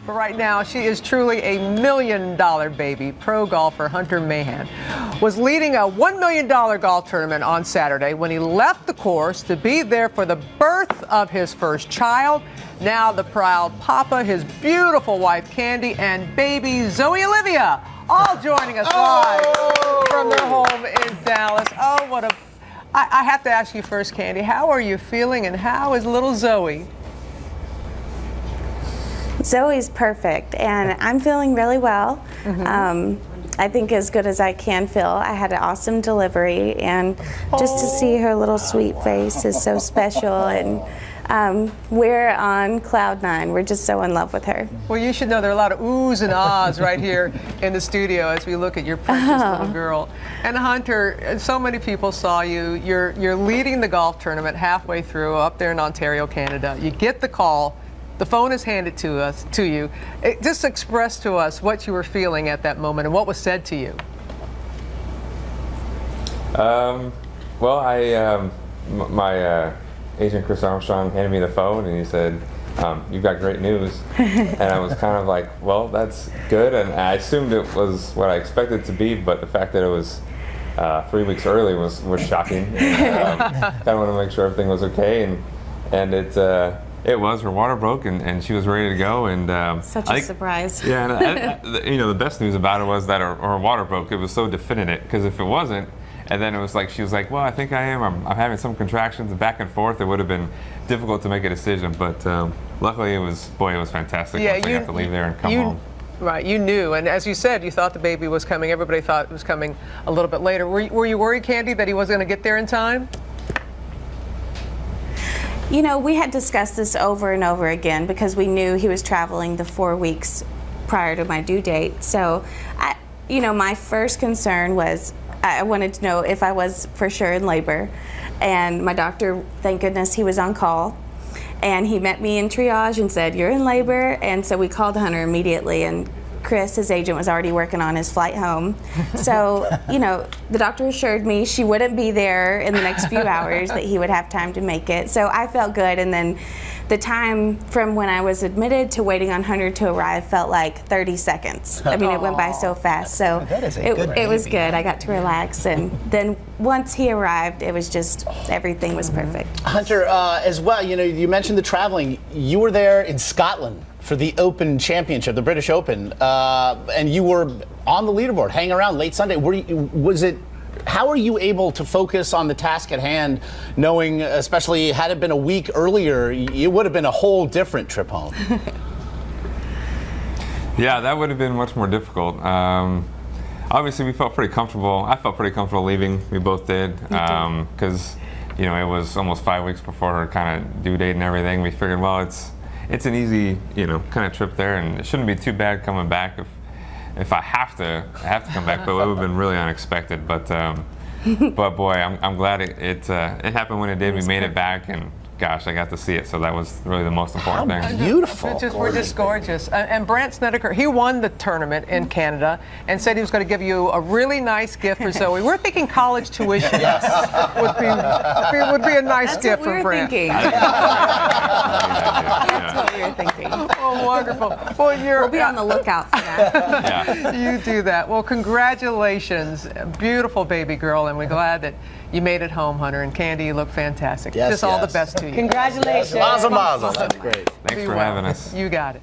But right now, she is truly a $1 million baby. Pro golfer Hunter Mahan was leading a $1 million golf tournament on Saturday when he left the course to be there for the birth of his first child. Now the proud papa, his beautiful wife Kandi, and baby Zoe Olivia, all joining us live from their home in Dallas. Oh, what a... I have to ask you first, Kandi, how are you feeling and how is little Zoe? Zoe's perfect, and I'm feeling really well. I think as good as I can feel. I had an awesome delivery, and just to see her little sweet face is so special, and we're on cloud nine. We're just so in love with her. Well, you should know there are a lot of oohs and ahs right here in the studio as we look at your precious little girl. And Hunter, so many people saw you. You're leading the golf tournament halfway through up there in Ontario, Canada. You get the call. The phone is handed to you. Just express to us what you were feeling at that moment and what was said to you. Well, my agent Chris Armstrong handed me the phone and he said, "You've got great news." And I was kind of like, well, that's good. And I assumed it was what I expected it to be, but the fact that it was 3 weeks early was shocking. Kind of want to make sure everything was okay, and it was. Her water broke, and she was ready to go. And such a surprise. Yeah, and the best news about it was that her water broke. It was so definitive, because if it wasn't, and then it was like she was like, "Well, I think I am. I'm having some contractions," and back and forth. It would have been difficult to make a decision, but luckily it was fantastic. Yeah, once I got to leave there and come home. Right, you knew, and as you said, you thought the baby was coming. Everybody thought it was coming a little bit later. Were you worried, Kandi, that he wasn't going to get there in time? You know, we had discussed this over and over again because we knew he was traveling the 4 weeks prior to my due date. So, my first concern was I wanted to know if I was for sure in labor. And my doctor, thank goodness, he was on call. And he met me in triage and said, "You're in labor." And so we called Hunter immediately. And Chris, his agent, was already working on his flight home. So, the doctor assured me she wouldn't be there in the next few hours, that he would have time to make it. So I felt good. And then the time from when I was admitted to waiting on Hunter to arrive felt like 30 seconds. I mean, it went by so fast. So it was good. I got to relax. And then once he arrived, it was just, everything was perfect. Hunter, as well, you mentioned the traveling. You were there in Scotland for the Open Championship, the British Open, and you were on the leaderboard, hanging around late Sunday. How are you able to focus on the task at hand, knowing, especially had it been a week earlier, it would have been a whole different trip home? Yeah, that would have been much more difficult. Obviously, we felt pretty comfortable. I felt pretty comfortable leaving. We both did, because it was almost 5 weeks before her kind of due date and everything. We figured, well, it's an easy, kind of trip there, and it shouldn't be too bad coming back if I have to come back, but it would have been really unexpected. But boy, I'm glad it happened when it did. We made it back, and gosh, I got to see it, so that was really the most important thing. Beautiful. We're just gorgeous. And Brant Snedeker, he won the tournament in Canada and said he was going to give you a really nice gift for Zoe. We're thinking college tuition would be a nice gift for Brant. That's what we were thinking. Oh, wonderful. Well, we'll be on the lookout for that. You do that. Well, congratulations. Beautiful baby girl, and we're glad that you made it home, Hunter. And Kandi, you look fantastic. Just all the best to you. Congratulations. Mazel, mazel. That's great. Thanks for having us. You got it.